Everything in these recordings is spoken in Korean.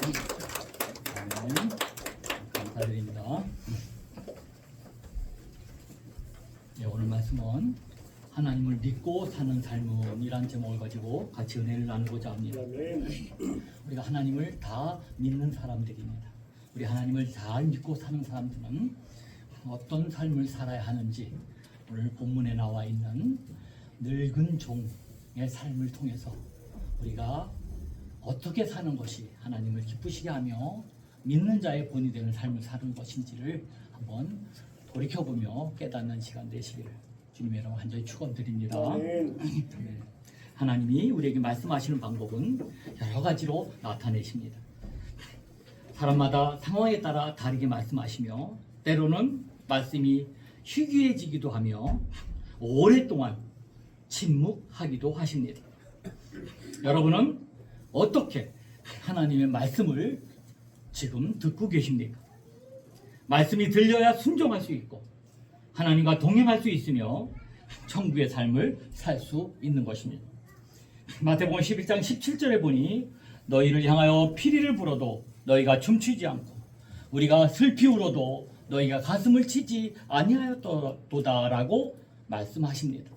네, 감사드립니다. 네, 오늘 말씀은 하나님을 믿고 사는 삶이란 제목을 가지고 같이 은혜를 나누고자 합니다. 우리가 하나님을 다 믿는 사람들입니다. 우리 하나님을 잘 믿고 사는 사람들은 어떤 삶을 살아야 하는지 오늘 본문에 나와 있는 늙은 종의 삶을 통해서 우리가 어떻게 사는 것이 하나님을 기쁘시게 하며 믿는 자의 본이 되는 삶을 사는 것인지를 한번 돌이켜보며 깨닫는 시간 되시기를 주님의 이름으로 간절히 축원드립니다. 네. 하나님이 우리에게 말씀하시는 방법은 여러 가지로 나타내십니다. 사람마다 상황에 따라 다르게 말씀하시며 때로는 말씀이 희귀해지기도 하며 오랫동안 침묵하기도 하십니다. 여러분은 어떻게 하나님의 말씀을 지금 듣고 계십니까? 말씀이 들려야 순종할 수 있고 하나님과 동행할 수 있으며 천국의 삶을 살 수 있는 것입니다. 마태복음 11장 17절에 보니 너희를 향하여 피리를 불어도 너희가 춤추지 않고 우리가 슬피 울어도 너희가 가슴을 치지 아니하였도다라고 말씀하십니다.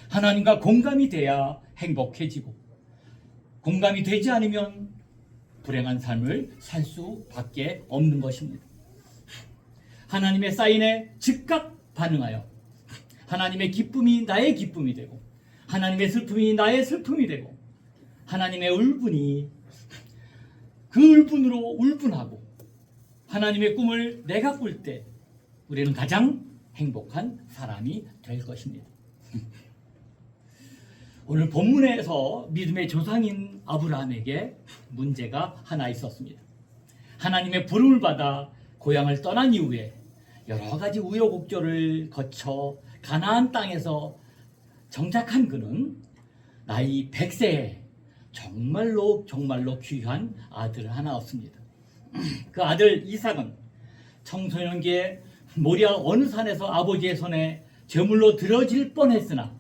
하나님과 공감이 돼야 행복해지고 공감이 되지 않으면 불행한 삶을 살 수밖에 없는 것입니다. 하나님의 사인에 즉각 반응하여 하나님의 기쁨이 나의 기쁨이 되고 하나님의 슬픔이 나의 슬픔이 되고 하나님의 울분이 그 울분으로 울분하고 하나님의 꿈을 내가 꿀 때 우리는 가장 행복한 사람이 될 것입니다. 오늘 본문에서 믿음의 조상인 아브라함에게 문제가 하나 있었습니다. 하나님의 부름을 받아 고향을 떠난 이후에 여러 가지 우여곡절을 거쳐 가나안 땅에서 정착한 그는 나이 100세에 정말로 귀한 아들 하나 얻습니다. 그 아들 이삭은 청소년기에 모리아 어느 산에서 아버지의 손에 제물로 드려질 뻔했으나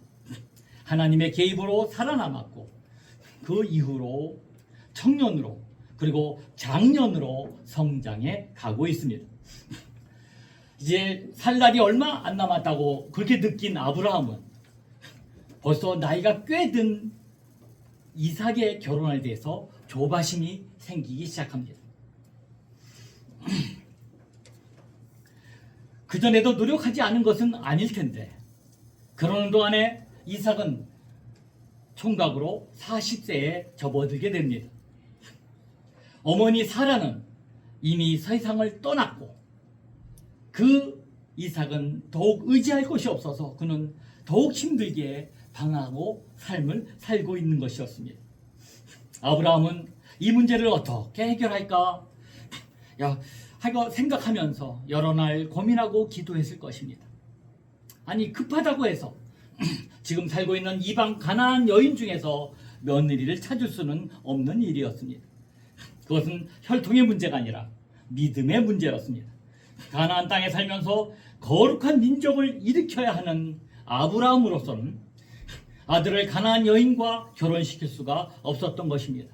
하나님의 개입으로 살아남았고 그 이후로 청년으로 그리고 장년으로 성장해 가고 있습니다. 이제 살 날이 얼마 안 남았다고 그렇게 느낀 아브라함은 벌써 나이가 꽤 든 이삭의 결혼에 대해서 조바심이 생기기 시작합니다. 그전에도 노력하지 않은 것은 아닐 텐데 그러는 동안에 이삭은 총각으로 40세에 접어들게 됩니다. 어머니 사라는 이미 세상을 떠났고 그 이삭은 더욱 의지할 것이 없어서 그는 더욱 힘들게 방황하고 삶을 살고 있는 것이었습니다. 아브라함은 이 문제를 어떻게 해결할까 하고 생각하면서 여러 날 고민하고 기도했을 것입니다. 아니 급하다고 해서 지금 살고 있는 이방 가나안 여인 중에서 며느리를 찾을 수는 없는 일이었습니다. 그것은 혈통의 문제가 아니라 믿음의 문제였습니다. 가나안 땅에 살면서 거룩한 민족을 일으켜야 하는 아브라함으로서는 아들을 가나안 여인과 결혼시킬 수가 없었던 것입니다.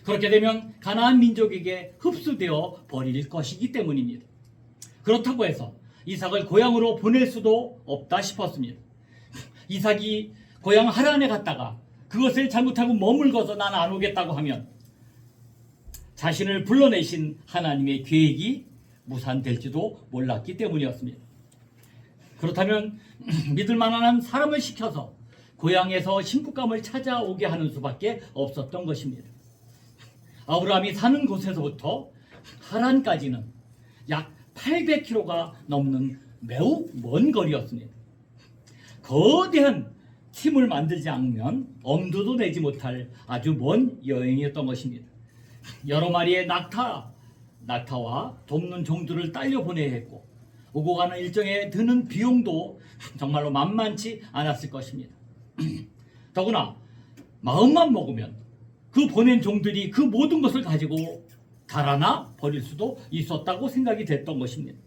그렇게 되면 가나안 민족에게 흡수되어 버릴 것이기 때문입니다. 그렇다고 해서 이삭을 고향으로 보낼 수도 없다 싶었습니다. 이삭이 고향 하란에 갔다가 그것을 잘못하고 머물러서 난 안 오겠다고 하면 자신을 불러내신 하나님의 계획이 무산될지도 몰랐기 때문이었습니다. 그렇다면 믿을 만한 사람을 시켜서 고향에서 신부감을 찾아오게 하는 수밖에 없었던 것입니다. 아브라함이 사는 곳에서부터 하란까지는 약 800km가 넘는 매우 먼 거리였습니다. 거대한 팀을 만들지 않으면 엄두도 내지 못할 아주 먼 여행이었던 것입니다. 여러 마리의 낙타와 돕는 종들을 딸려 보내야 했고 오고 가는 일정에 드는 비용도 정말로 만만치 않았을 것입니다. 더구나 마음만 먹으면 그 보낸 종들이 그 모든 것을 가지고 달아나 버릴 수도 있었다고 생각이 됐던 것입니다.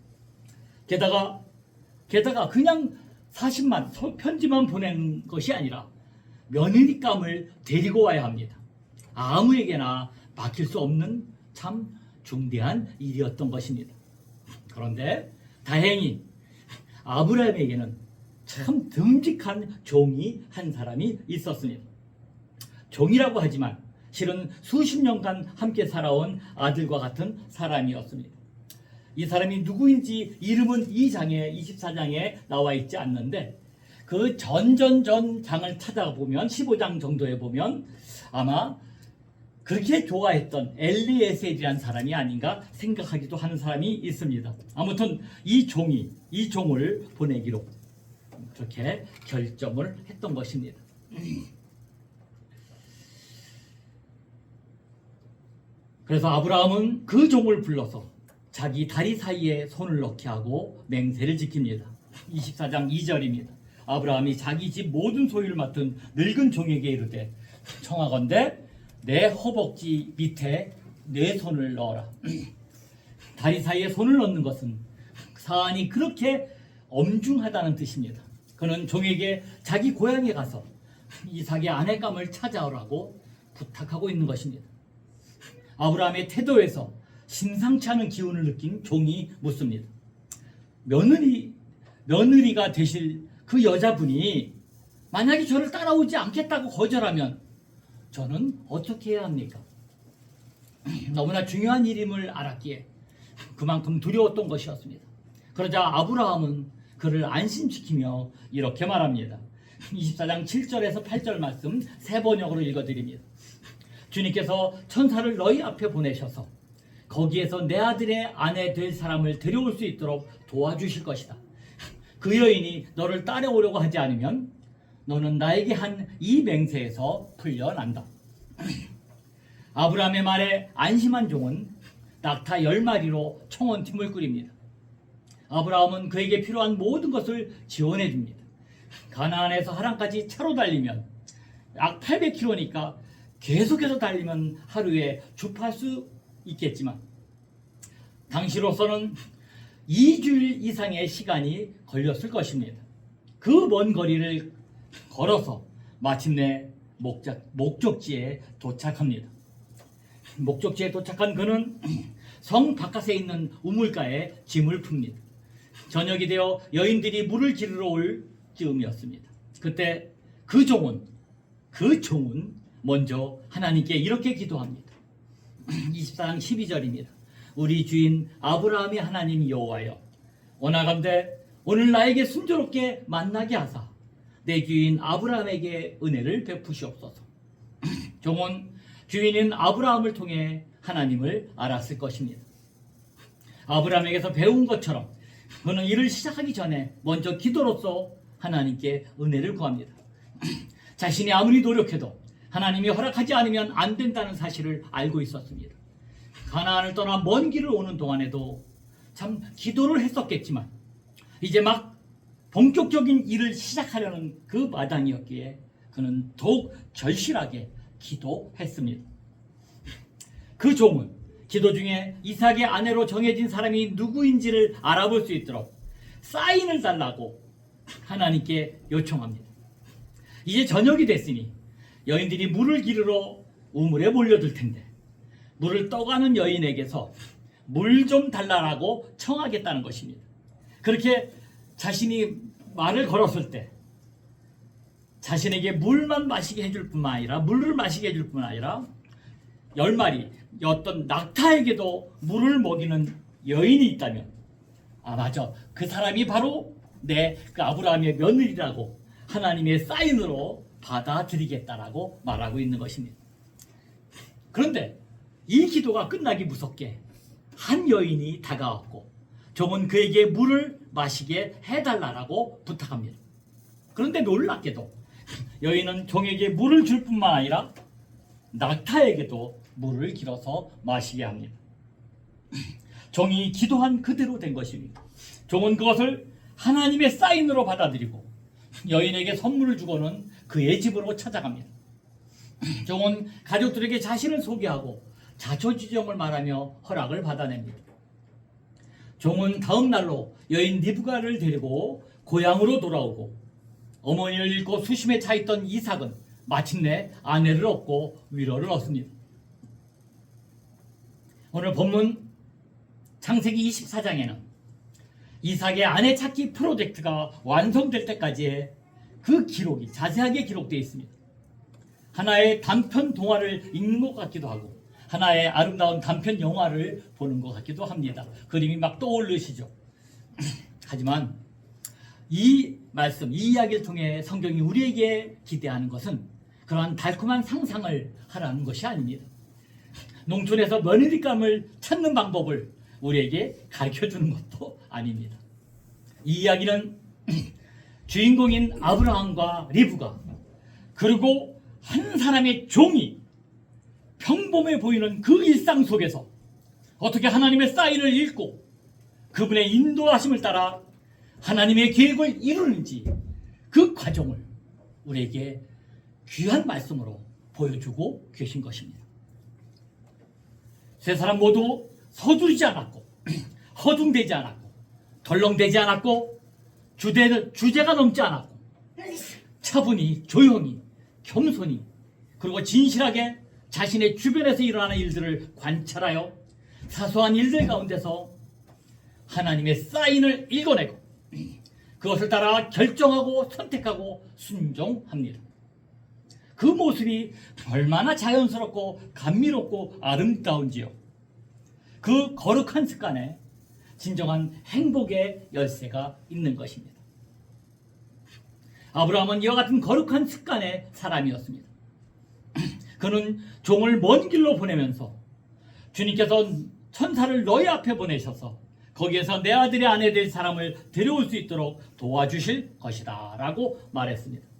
게다가 그냥 40만 편지만 보낸 것이 아니라 며느리감을 데리고 와야 합니다. 아무에게나 막힐 수 없는 참 중대한 일이었던 것입니다. 그런데 다행히 아브라함에게는 참 듬직한 종이 한 사람이 있었습니다. 종이라고 하지만 실은 수십 년간 함께 살아온 아들과 같은 사람이었습니다. 이 사람이 누구인지 이름은 2장에 24장에 나와 있지 않는데 그 전전전 장을 찾아보면 15장 정도에 보면 아마 그렇게 좋아했던 엘리에셀이라는 사람이 아닌가 생각하기도 하는 사람이 있습니다. 아무튼 이 종을 보내기로 그렇게 결정을 했던 것입니다. 그래서 아브라함은 그 종을 불러서 자기 다리 사이에 손을 넣게 하고 맹세를 지킵니다. 24장 2절입니다. 아브라함이 자기 집 모든 소유를 맡은 늙은 종에게 이르되 청하건대 내 허벅지 밑에 내 손을 넣어라. 다리 사이에 손을 넣는 것은 사안이 그렇게 엄중하다는 뜻입니다. 그는 종에게 자기 고향에 가서 이삭의 아내감을 찾아오라고 부탁하고 있는 것입니다. 아브라함의 태도에서 심상치 않은 기운을 느낀 종이 묻습니다. 며느리가 되실 그 여자분이 만약에 저를 따라오지 않겠다고 거절하면 저는 어떻게 해야 합니까? 너무나 중요한 일임을 알았기에 그만큼 두려웠던 것이었습니다. 그러자 아브라함은 그를 안심시키며 이렇게 말합니다. 24장 7절에서 8절 말씀 세 번역으로 읽어드립니다. 주님께서 천사를 너희 앞에 보내셔서 거기에서 내 아들의 아내 될 사람을 데려올 수 있도록 도와주실 것이다. 그 여인이 너를 따라오려고 하지 않으면 너는 나에게 한 이 맹세에서 풀려난다. 아브라함의 말에 안심한 종은 낙타 10마리로 청원팀을 꾸립니다. 아브라함은 그에게 필요한 모든 것을 지원해 줍니다. 가나안에서 하란까지 차로 달리면 약 800km니까 계속해서 달리면 하루에 주파할 수 있겠지만 당시로서는 2주일 이상의 시간이 걸렸을 것입니다. 그 먼 거리를 걸어서 마침내 목적지에 도착합니다. 목적지에 도착한 그는 성 바깥에 있는 우물가에 짐을 풉니다. 저녁이 되어 여인들이 물을 기르러 올 즈음이었습니다. 그때 그 종은 먼저 하나님께 이렇게 기도합니다. 24장 12절입니다. 우리 주인 아브라함의 하나님 여호와여, 원하건대 오늘 나에게 순조롭게 만나게 하사 내 주인 아브라함에게 은혜를 베푸시옵소서. 종은 주인인 아브라함을 통해 하나님을 알았을 것입니다. 아브라함에게서 배운 것처럼 그는 일을 시작하기 전에 먼저 기도로서 하나님께 은혜를 구합니다. 자신이 아무리 노력해도 하나님이 허락하지 않으면 안 된다는 사실을 알고 있었습니다. 가나안을 떠나 먼 길을 오는 동안에도 참 기도를 했었겠지만 이제 막 본격적인 일을 시작하려는 그 마당이었기에 그는 더욱 절실하게 기도했습니다. 그 종은 기도 중에 이삭의 아내로 정해진 사람이 누구인지를 알아볼 수 있도록 사인을 달라고 하나님께 요청합니다. 이제 저녁이 됐으니 여인들이 물을 기르러 우물에 몰려들 텐데 물을 떠가는 여인에게서 물 좀 달라라고 청하겠다는 것입니다. 그렇게 자신이 말을 걸었을 때 자신에게 물만 마시게 해줄 뿐만 아니라 물을 마시게 해줄 뿐만 아니라 10마리 어떤 낙타에게도 물을 먹이는 여인이 있다면 맞아, 그 사람이 바로 그 아브라함의 며느리라고 하나님의 사인으로 받아들이겠다라고 말하고 있는 것입니다. 그런데 이 기도가 끝나기 무섭게 한 여인이 다가왔고 종은 그에게 물을 마시게 해달라고 부탁합니다. 그런데 놀랍게도 여인은 종에게 물을 줄 뿐만 아니라 낙타에게도 물을 길어서 마시게 합니다. 종이 기도한 그대로 된 것입니다. 종은 그것을 하나님의 사인으로 받아들이고 여인에게 선물을 주고는 그의 집으로 찾아갑니다. 종은 가족들에게 자신을 소개하고 자초지종을 말하며 허락을 받아냅니다. 종은 다음 날로 여인 리브가를 데리고 고향으로 돌아오고 어머니를 잃고 수심에 차 있던 이삭은 마침내 아내를 얻고 위로를 얻습니다. 오늘 본문 창세기 24장에는 이삭의 아내 찾기 프로젝트가 완성될 때까지의 그 기록이 자세하게 기록되어 있습니다. 하나의 단편 동화를 읽는 것 같기도 하고 하나의 아름다운 단편 영화를 보는 것 같기도 합니다. 그림이 막 떠오르시죠. 하지만 이 말씀, 이 이야기를 통해 성경이 우리에게 기대하는 것은 그러한 달콤한 상상을 하라는 것이 아닙니다. 농촌에서 며느리감을 찾는 방법을 우리에게 가르쳐주는 것도 아닙니다. 이 이야기는 주인공인 아브라함과 리브가 그리고 한 사람의 종이 평범해 보이는 그 일상 속에서 어떻게 하나님의 사인을 읽고 그분의 인도하심을 따라 하나님의 계획을 이루는지 그 과정을 우리에게 귀한 말씀으로 보여주고 계신 것입니다. 세 사람 모두 서두르지 않았고 허둥대지 않았고 덜렁대지 않았고 주제가 넘지 않았고 차분히 조용히 겸손히 그리고 진실하게 자신의 주변에서 일어나는 일들을 관찰하여 사소한 일들 가운데서 하나님의 사인을 읽어내고 그것을 따라 결정하고 선택하고 순종합니다. 그 모습이 얼마나 자연스럽고 감미롭고 아름다운지요. 그 거룩한 습관에 진정한 행복의 열쇠가 있는 것입니다. 아브라함은 이와 같은 거룩한 습관의 사람이었습니다. 그는 종을 먼 길로 보내면서 주님께서 천사를 너희 앞에 보내셔서 거기에서 내 아들의 아내 될 사람을 데려올 수 있도록 도와주실 것이다 라고 말했습니다.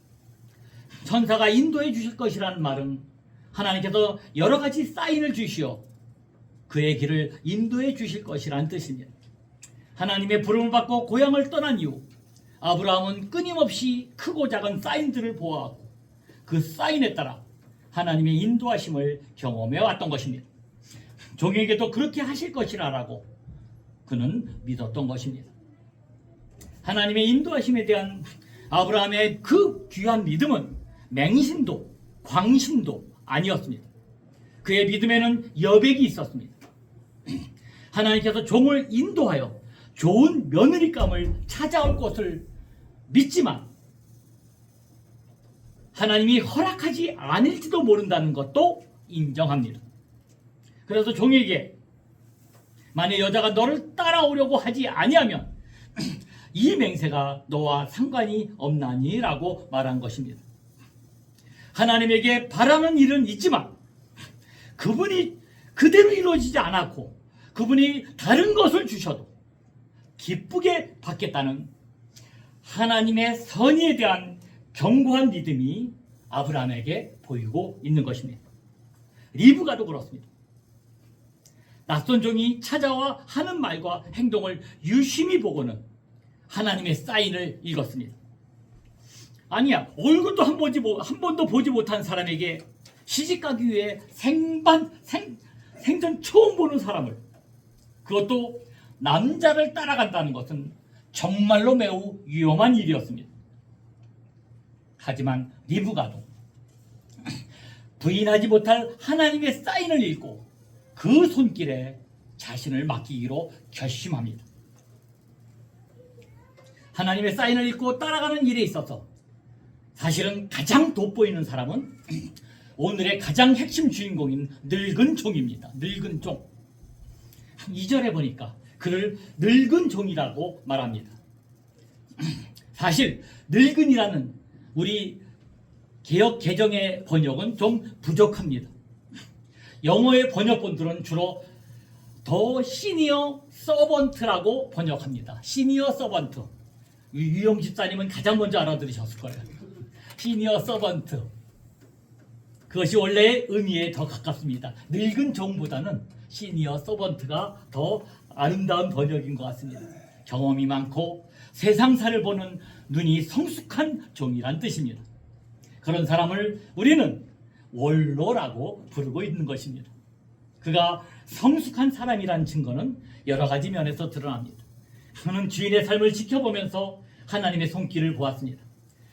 천사가 인도해 주실 것이라는 말은 하나님께서 여러 가지 사인을 주시어 그의 길을 인도해 주실 것이라는 뜻입니다. 하나님의 부름을 받고 고향을 떠난 이후 아브라함은 끊임없이 크고 작은 사인들을 보아하고 그 사인에 따라 하나님의 인도하심을 경험해 왔던 것입니다. 종에게도 그렇게 하실 것이라고 그는 믿었던 것입니다. 하나님의 인도하심에 대한 아브라함의 그 귀한 믿음은 맹신도 광신도 아니었습니다. 그의 믿음에는 여백이 있었습니다. 하나님께서 종을 인도하여 좋은 며느리감을 찾아올 것을 믿지만 하나님이 허락하지 않을지도 모른다는 것도 인정합니다. 그래서 종에게 만약 여자가 너를 따라오려고 하지 아니하면 이 맹세가 너와 상관이 없나니 라고 말한 것입니다. 하나님에게 바라는 일은 있지만 그분이 그대로 이루어지지 않았고 그분이 다른 것을 주셔도 기쁘게 받겠다는 하나님의 선의에 대한 견고한 믿음이 아브라함에게 보이고 있는 것입니다. 리브가도 그렇습니다. 낯선 종이 찾아와 하는 말과 행동을 유심히 보고는 하나님의 사인을 읽었습니다. 아니야, 얼굴도 한 번도 보지 못한 사람에게 시집가기 위해 생전 처음 보는 사람을, 그것도 남자를 따라간다는 것은 정말로 매우 위험한 일이었습니다. 하지만 리브가도 부인하지 못할 하나님의 사인을 읽고 그 손길에 자신을 맡기기로 결심합니다. 하나님의 사인을 읽고 따라가는 일에 있어서 사실은 가장 돋보이는 사람은 오늘의 가장 핵심 주인공인 늙은 종입니다. 늙은 종. 2절에 보니까 그를 늙은 종이라고 말합니다. 사실 늙은이라는 우리 개역 개정의 번역은 좀 부족합니다. 영어의 번역본들은 주로 더 시니어 서번트라고 번역합니다. 시니어 서번트. 유영 집사님은 가장 먼저 알아들으셨을 거예요. 시니어 서번트. 그것이 원래의 의미에 더 가깝습니다. 늙은 종보다는 시니어 서번트가 더 아름다운 번역인 것 같습니다. 경험이 많고 세상사를 보는 눈이 성숙한 종이란 뜻입니다. 그런 사람을 우리는 원로라고 부르고 있는 것입니다. 그가 성숙한 사람이란 증거는 여러 가지 면에서 드러납니다. 그는 주인의 삶을 지켜보면서 하나님의 손길을 보았습니다.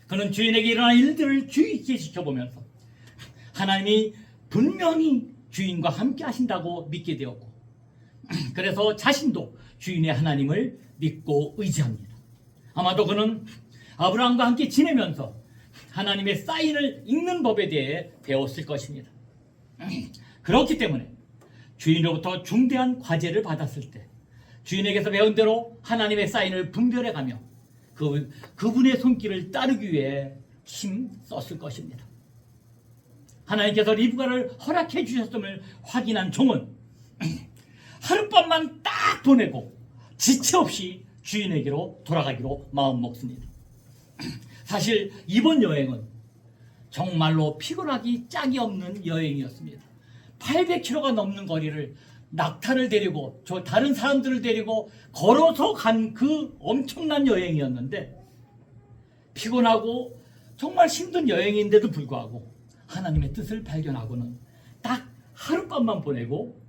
그는 주인에게 일어난 일들을 주의 있게 지켜보면서 하나님이 분명히 주인과 함께 하신다고 믿게 되었고 그래서 자신도 주인의 하나님을 믿고 의지합니다. 아마도 그는 아브라함과 함께 지내면서 하나님의 사인을 읽는 법에 대해 배웠을 것입니다. 그렇기 때문에 주인으로부터 중대한 과제를 받았을 때 주인에게서 배운 대로 하나님의 사인을 분별해가며 그분의 손길을 따르기 위해 힘 썼을 것입니다. 하나님께서 리브가를 허락해 주셨음을 확인한 종은 하룻밤만 딱 보내고 지체 없이 주인에게로 돌아가기로 마음먹습니다. 사실 이번 여행은 정말로 피곤하기 짝이 없는 여행이었습니다. 800km가 넘는 거리를 낙타를 데리고 다른 사람들을 데리고 걸어서 간 그 엄청난 여행이었는데, 피곤하고 정말 힘든 여행인데도 불구하고 하나님의 뜻을 발견하고는 딱 하룻밤만 보내고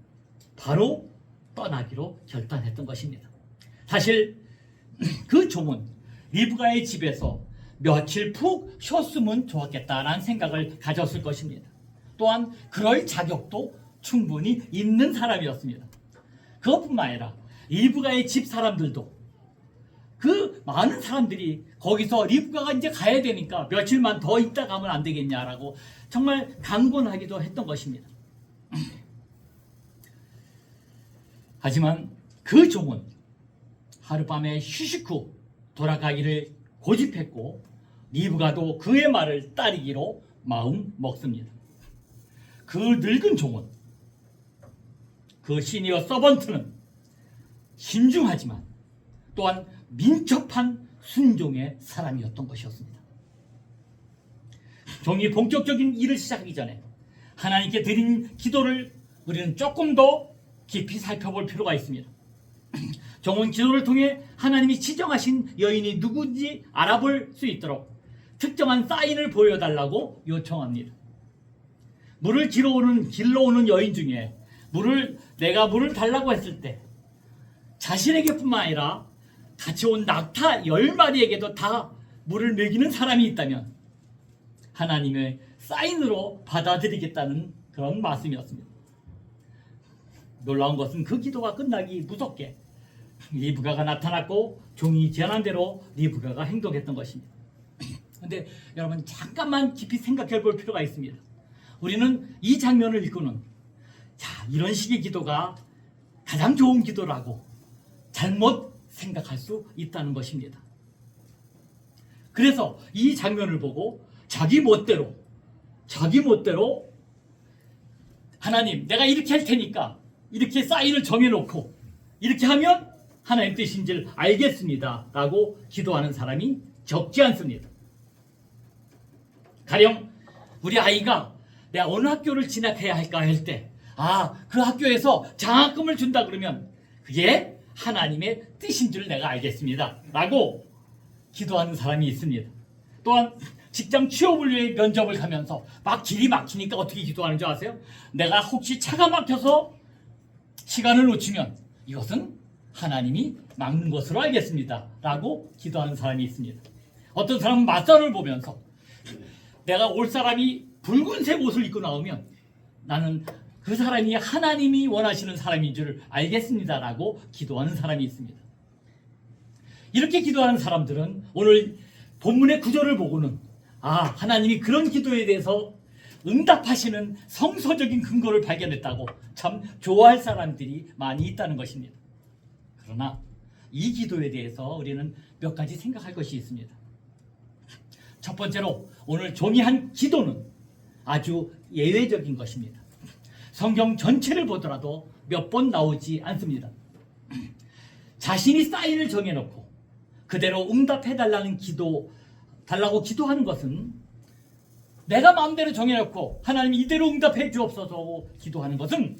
바로 떠나기로 결단했던 것입니다. 사실 그 종은 리브가의 집에서 며칠 푹 쉬었으면 좋았겠다라는 생각을 가졌을 것입니다. 또한 그럴 자격도 충분히 있는 사람이었습니다. 그것뿐만 아니라 리브가의 집 사람들도, 그 많은 사람들이 거기서 리브가가 이제 가야 되니까 며칠만 더 있다 가면 안 되겠냐라고 정말 강권하기도 했던 것입니다. 하지만 그 종은 하룻밤에 휴식 후 돌아가기를 고집했고 리브가도 그의 말을 따르기로 마음 먹습니다. 그 늙은 종은, 그 시니어 서번트는 신중하지만 또한 민첩한 순종의 사람이었던 것이었습니다. 종이 본격적인 일을 시작하기 전에 하나님께 드린 기도를 우리는 조금 더 깊이 살펴볼 필요가 있습니다. 종은 기도를 통해 하나님이 지정하신 여인이 누구인지 알아볼 수 있도록 특정한 사인을 보여달라고 요청합니다. 물을 길러 오는 여인 중에 내가 물을 달라고 했을 때 자신에게뿐만 아니라 같이 온 낙타 10마리에게도 다 물을 먹이는 사람이 있다면 하나님의 사인으로 받아들이겠다는 그런 말씀이었습니다. 놀라운 것은 그 기도가 끝나기 무섭게 리브가가 나타났고 종이 제안한 대로 리브가가 행동했던 것입니다. 그런데 여러분, 잠깐만 깊이 생각해 볼 필요가 있습니다. 우리는 이 장면을 읽고는 이런 식의 기도가 가장 좋은 기도라고 잘못 생각할 수 있다는 것입니다. 그래서 이 장면을 보고 자기 멋대로 하나님, 내가 이렇게 할 테니까 이렇게 사인을 정해놓고 이렇게 하면 하나님 뜻인지를 알겠습니다 라고 기도하는 사람이 적지 않습니다. 가령 우리 아이가 내가 어느 학교를 진학해야 할까 할 때, 그 학교에서 장학금을 준다 그러면 그게 하나님의 뜻인 줄 내가 알겠습니다 라고 기도하는 사람이 있습니다. 또한 직장 취업을 위해 면접을 가면서 막 길이 막히니까 어떻게 기도하는 줄 아세요? 내가 혹시 차가 막혀서 시간을 놓치면 이것은 하나님이 막는 것으로 알겠습니다 라고 기도하는 사람이 있습니다. 어떤 사람은 맞선을 보면서 내가 올 사람이 붉은색 옷을 입고 나오면 나는 그 사람이 하나님이 원하시는 사람인 줄 알겠습니다 라고 기도하는 사람이 있습니다. 이렇게 기도하는 사람들은 오늘 본문의 구절을 보고는 하나님이 그런 기도에 대해서 응답하시는 성서적인 근거를 발견했다고 참 좋아할 사람들이 많이 있다는 것입니다. 그러나 이 기도에 대해서 우리는 몇 가지 생각할 것이 있습니다. 첫 번째로 오늘 종이 한 기도는 아주 예외적인 것입니다. 성경 전체를 보더라도 몇 번 나오지 않습니다. 자신이 사인을 정해놓고 그대로 응답해달라고 기도하는 것은, 내가 마음대로 정해놓고 하나님 이대로 응답해 주옵소서 기도하는 것은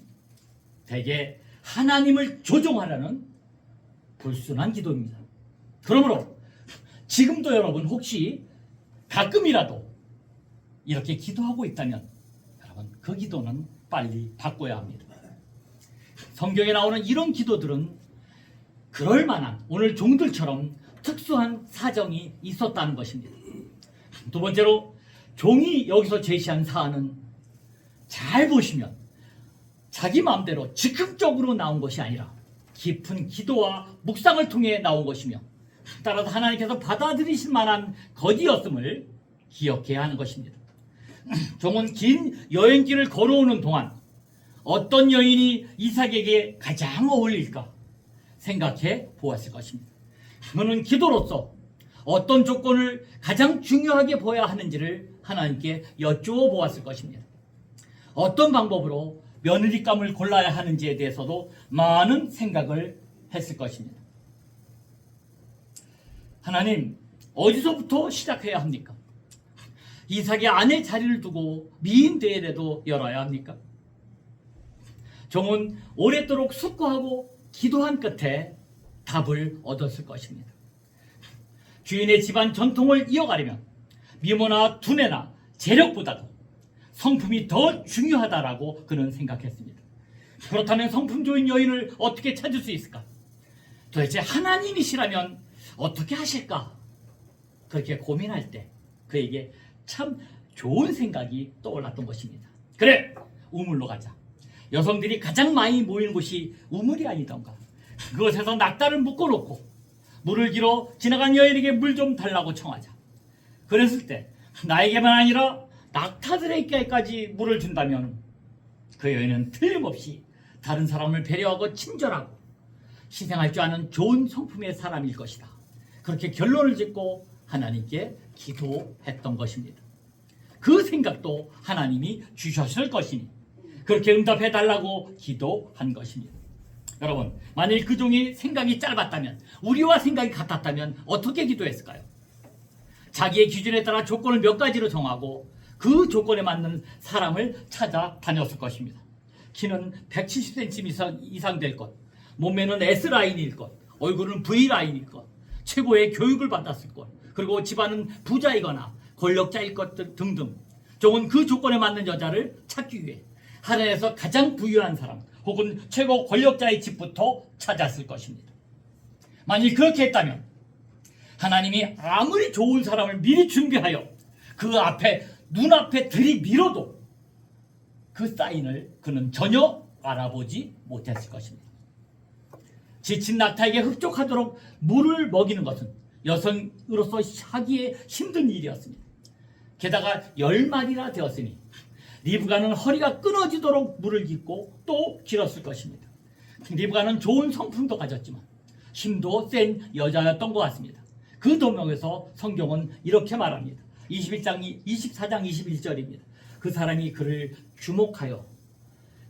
대개 하나님을 조종하라는 불순한 기도입니다. 그러므로 지금도 여러분 혹시 가끔이라도 이렇게 기도하고 있다면 여러분, 그 기도는 빨리 바꿔야 합니다. 성경에 나오는 이런 기도들은 그럴 만한 오늘 종들처럼 특수한 사정이 있었다는 것입니다. 두 번째로 종이 여기서 제시한 사안은 잘 보시면 자기 마음대로 즉흥적으로 나온 것이 아니라 깊은 기도와 묵상을 통해 나온 것이며 따라서 하나님께서 받아들이실 만한 것이었음을 기억해야 하는 것입니다. 종은 긴 여행길을 걸어오는 동안 어떤 여인이 이삭에게 가장 어울릴까 생각해 보았을 것입니다. 그는 기도로서 어떤 조건을 가장 중요하게 보아야 하는지를 하나님께 여쭈어 보았을 것입니다. 어떤 방법으로 며느리감을 골라야 하는지에 대해서도 많은 생각을 했을 것입니다. 하나님, 어디서부터 시작해야 합니까? 이삭의 아내 자리를 두고 미인 대회라도 열어야 합니까? 종은 오랫도록 숙고하고 기도한 끝에 답을 얻었을 것입니다. 주인의 집안 전통을 이어가려면 미모나 두뇌나 재력보다도 성품이 더 중요하다라고 그는 생각했습니다. 그렇다면 성품 좋은 여인을 어떻게 찾을 수 있을까? 도대체 하나님이시라면 어떻게 하실까? 그렇게 고민할 때 그에게 참 좋은 생각이 떠올랐던 것입니다. 그래, 우물로 가자. 여성들이 가장 많이 모이는 곳이 우물이 아니던가. 그곳에서 낙타를 묶어놓고 물을 길어 지나간 여인에게 물 좀 달라고 청하자. 그랬을 때 나에게만 아니라 낙타들에게까지 물을 준다면 그 여인은 틀림없이 다른 사람을 배려하고 친절하고 희생할 줄 아는 좋은 성품의 사람일 것이다. 그렇게 결론을 짓고 하나님께 기도했던 것입니다. 그 생각도 하나님이 주셨을 것이니 그렇게 응답해달라고 기도한 것입니다. 여러분, 만일 그 종이 생각이 짧았다면, 우리와 생각이 같았다면 어떻게 기도했을까요? 자기의 기준에 따라 조건을 몇 가지로 정하고 그 조건에 맞는 사람을 찾아다녔을 것입니다. 키는 170cm 이상 될 것, 몸매는 S라인일 것, 얼굴은 V라인일 것, 최고의 교육을 받았을 것, 그리고 집안은 부자이거나 권력자일 것 등등. 종은 그 조건에 맞는 여자를 찾기 위해 하늘에서 가장 부유한 사람 혹은 최고 권력자의 집부터 찾았을 것입니다. 만일 그렇게 했다면 하나님이 아무리 좋은 사람을 미리 준비하여 그 앞에 눈앞에 들이밀어도 그 사인을 그는 전혀 알아보지 못했을 것입니다. 지친 낙타에게 흡족하도록 물을 먹이는 것은 여성으로서 하기에 힘든 일이었습니다. 게다가 10마리나 되었으니 리브가는 허리가 끊어지도록 물을 깃고 또 길었을 것입니다. 리브가는 좋은 성품도 가졌지만 힘도 센 여자였던 것 같습니다. 그 도명에서 성경은 이렇게 말합니다. 24장 21절입니다. 그 사람이 그를 주목하여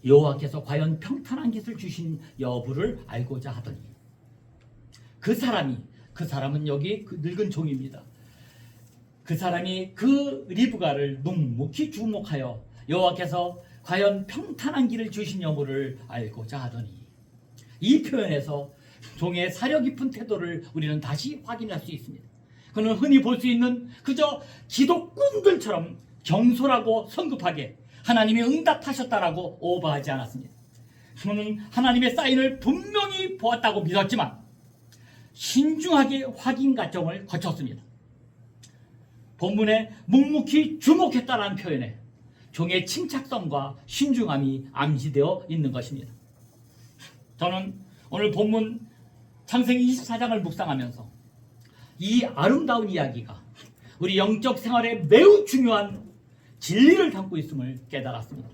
여호와께서 과연 평탄한 깃을 주신 여부를 알고자 하더니, 그 사람은 여기 그 늙은 종입니다. 그 사람이 그 리브가를 묵묵히 주목하여 여호와께서 과연 평탄한 길을 주신 여부를 알고자 하더니, 이 표현에서 종의 사려 깊은 태도를 우리는 다시 확인할 수 있습니다. 그는 흔히 볼 수 있는 그저 기독꾼들처럼 경솔하고 성급하게 하나님이 응답하셨다라고 오버하지 않았습니다. 그는 하나님의 사인을 분명히 보았다고 믿었지만 신중하게 확인 과정을 거쳤습니다. 본문에 묵묵히 주목했다라는 표현에 종의 침착성과 신중함이 암시되어 있는 것입니다. 저는 오늘 본문 창세기 24장을 묵상하면서 이 아름다운 이야기가 우리 영적 생활에 매우 중요한 진리를 담고 있음을 깨달았습니다.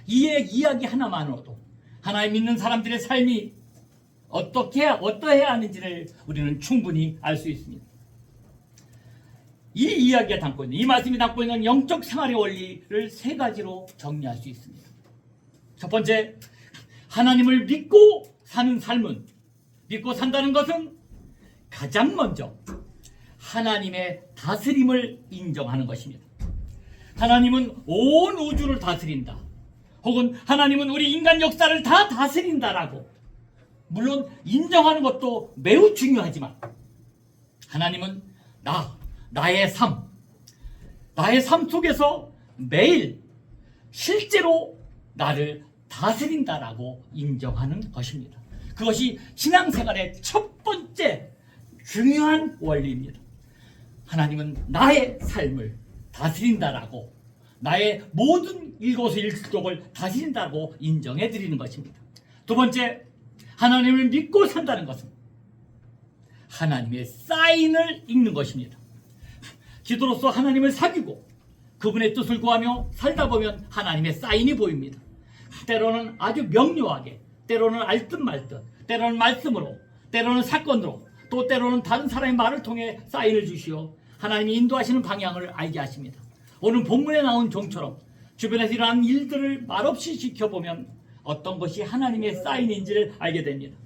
이 이야기 하나만으로도 하나님 믿는 사람들의 삶이 어떠해야 하는지를 우리는 충분히 알 수 있습니다. 이 이야기가 담고 있는, 이 말씀이 담고 있는 영적 생활의 원리를 3가지로 정리할 수 있습니다. 첫 번째, 하나님을 믿고 사는 삶은, 믿고 산다는 것은 가장 먼저 하나님의 다스림을 인정하는 것입니다. 하나님은 온 우주를 다스린다, 혹은 하나님은 우리 인간 역사를 다 다스린다라고 물론 인정하는 것도 매우 중요하지만, 하나님은 나의 삶 속에서 매일 실제로 나를 다스린다라고 인정하는 것입니다. 그것이 신앙생활의 첫 번째 중요한 원리입니다. 하나님은 나의 삶을 다스린다라고 나의 모든 일거수일투족을 다스린다고 인정해 드리는 것입니다. 두 번째, 하나님을 믿고 산다는 것은 하나님의 사인을 읽는 것입니다. 기도로서 하나님을 사귀고 그분의 뜻을 구하며 살다 보면 하나님의 사인이 보입니다. 때로는 아주 명료하게, 때로는 알듯 말듯, 때로는 말씀으로, 때로는 사건으로, 또 때로는 다른 사람의 말을 통해 사인을 주시어 하나님이 인도하시는 방향을 알게 하십니다. 오늘 본문에 나온 종처럼 주변에서 일어나는 일들을 말없이 지켜보면 어떤 것이 하나님의 사인인지를 알게 됩니다.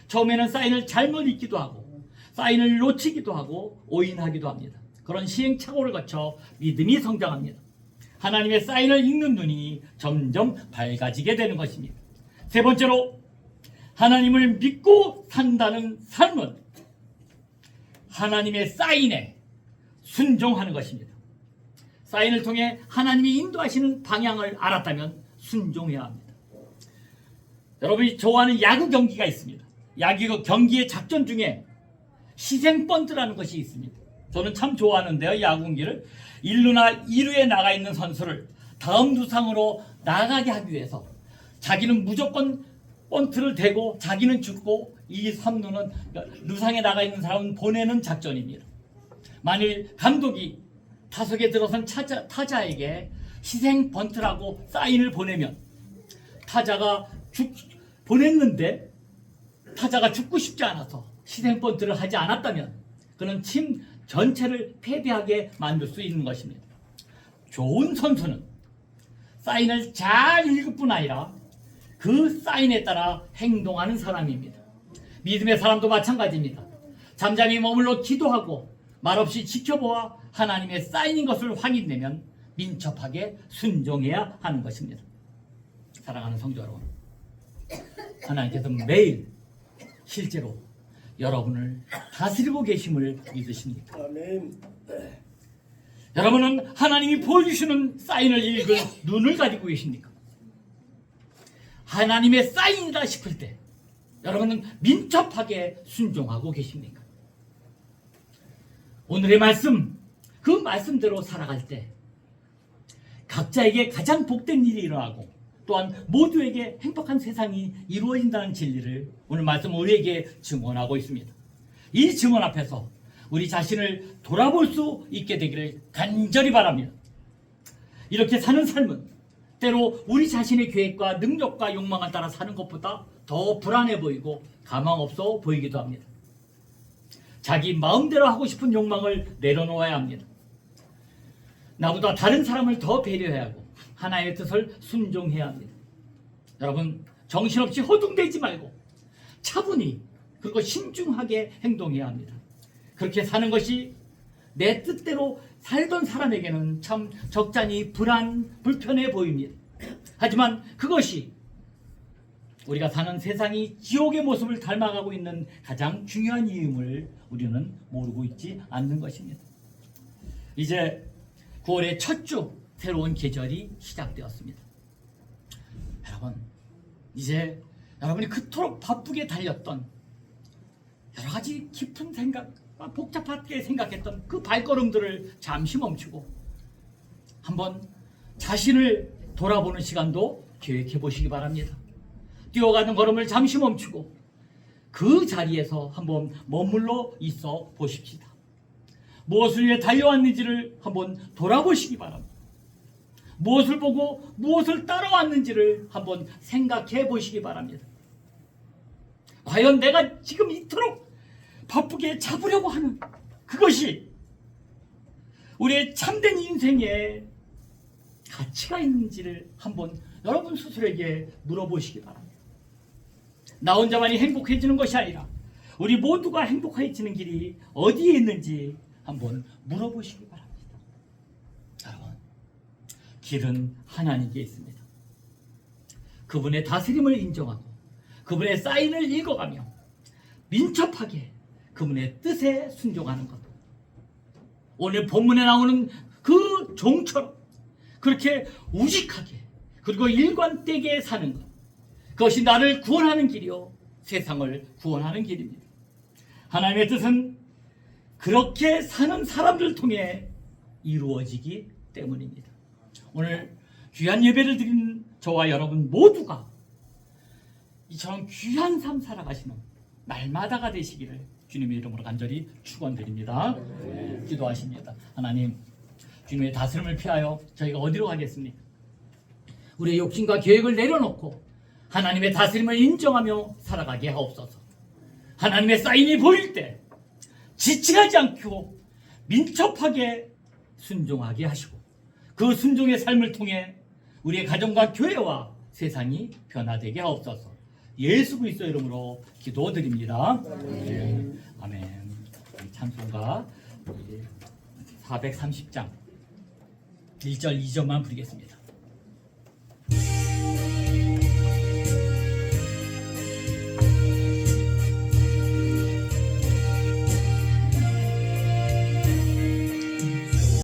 처음에는 사인을 잘못 읽기도 하고 사인을 놓치기도 하고 오인하기도 합니다. 그런 시행착오를 거쳐 믿음이 성장합니다. 하나님의 사인을 읽는 눈이 점점 밝아지게 되는 것입니다. 세 번째로, 하나님을 믿고 산다는 삶은 하나님의 사인에 순종하는 것입니다. 사인을 통해 하나님이 인도하시는 방향을 알았다면 순종해야 합니다. 여러분이 좋아하는 야구 경기가 있습니다. 야구 경기의 작전 중에 희생 번트라는 것이 있습니다. 저는 참 좋아하는데요. 야구 경기를 1루나 2루에 나가 있는 선수를 다음 루상으로 나가게 하기 위해서 자기는 무조건 번트를 대고 자기는 죽고 2, 3루는 루상에 나가 있는 사람은 보내는 작전입니다. 만일 감독이 타석에 들어선 타자에게 희생 번트라고 사인을 보내면 타자가 보냈는데 타자가 죽고 싶지 않아서 희생 번트를 하지 않았다면 그는 팀 전체를 패배하게 만들 수 있는 것입니다. 좋은 선수는 사인을 잘 읽을 뿐 아니라 그 사인에 따라 행동하는 사람입니다. 믿음의 사람도 마찬가지입니다. 잠잠히 머물러 기도하고 말없이 지켜보아 하나님의 사인인 것을 확인되면 민첩하게 순종해야 하는 것입니다. 사랑하는 성도 여러분, 하나님께서 매일 실제로 여러분을 다스리고 계심을 믿으십니까? 아멘. 여러분은 하나님이 보여주시는 사인을 읽을 눈을 가지고 계십니까? 하나님의 사인이다 싶을 때 여러분은 민첩하게 순종하고 계십니까? 오늘의 말씀, 그 말씀대로 살아갈 때 각자에게 가장 복된 일이 일어나고 또한 모두에게 행복한 세상이 이루어진다는 진리를 오늘 말씀 우리에게 증언하고 있습니다. 이 증언 앞에서 우리 자신을 돌아볼 수 있게 되기를 간절히 바랍니다. 이렇게 사는 삶은 때로 우리 자신의 계획과 능력과 욕망을 따라 사는 것보다 더 불안해 보이고 가망 없어 보이기도 합니다. 자기 마음대로 하고 싶은 욕망을 내려놓아야 합니다. 나보다 다른 사람을 더 배려해야 하고 하나님의 뜻을 순종해야 합니다. 여러분, 정신없이 허둥대지 말고 차분히 그리고 신중하게 행동해야 합니다. 그렇게 사는 것이 내 뜻대로 살던 사람에게는 참 적잖이 불편해 보입니다. 하지만 그것이 우리가 사는 세상이 지옥의 모습을 닮아가고 있는 가장 중요한 이유임을 우리는 모르고 있지 않는 것입니다. 이제 9월의 첫 주 새로운 계절이 시작되었습니다. 여러분, 이제 여러분이 그토록 바쁘게 달렸던 여러 가지 깊은 생각, 복잡하게 생각했던 그 발걸음들을 잠시 멈추고 한번 자신을 돌아보는 시간도 계획해 보시기 바랍니다. 뛰어가는 걸음을 잠시 멈추고 그 자리에서 한번 머물러 있어 보십시다. 무엇을 위해 달려왔는지를 한번 돌아보시기 바랍니다. 무엇을 보고 무엇을 따라왔는지를 한번 생각해 보시기 바랍니다. 과연 내가 지금 이토록 바쁘게 잡으려고 하는 그것이 우리의 참된 인생에 가치가 있는지를 한번 여러분 스스로에게 물어보시기 바랍니다. 나 혼자만이 행복해지는 것이 아니라 우리 모두가 행복해지는 길이 어디에 있는지 한번 물어보시기 바랍니다. 여러분, 길은 하나님께 있습니다. 그분의 다스림을 인정하고 그분의 사인을 읽어가며 민첩하게 그분의 뜻에 순종하는 것. 오늘 본문에 나오는 그 종처럼 그렇게 우직하게 그리고 일관되게 사는 것. 그것이 나를 구원하는 길이요 세상을 구원하는 길입니다. 하나님의 뜻은 그렇게 사는 사람들을 통해 이루어지기 때문입니다. 오늘 귀한 예배를 드린 저와 여러분 모두가 이처럼 귀한 삶 살아가시는 날마다가 되시기를 주님의 이름으로 간절히 축원드립니다. 기도하십니다. 하나님, 주님의 다스림을 피하여 저희가 어디로 가겠습니까? 우리의 욕심과 계획을 내려놓고 하나님의 다스림을 인정하며 살아가게 하옵소서. 하나님의 사인이 보일 때 지체하지 않고 민첩하게 순종하게 하시고 그 순종의 삶을 통해 우리의 가정과 교회와 세상이 변화되게 하옵소서. 예수 그리스도 이름으로 기도드립니다. 아멘. 찬송가 430장 1절 2절만 부르겠습니다.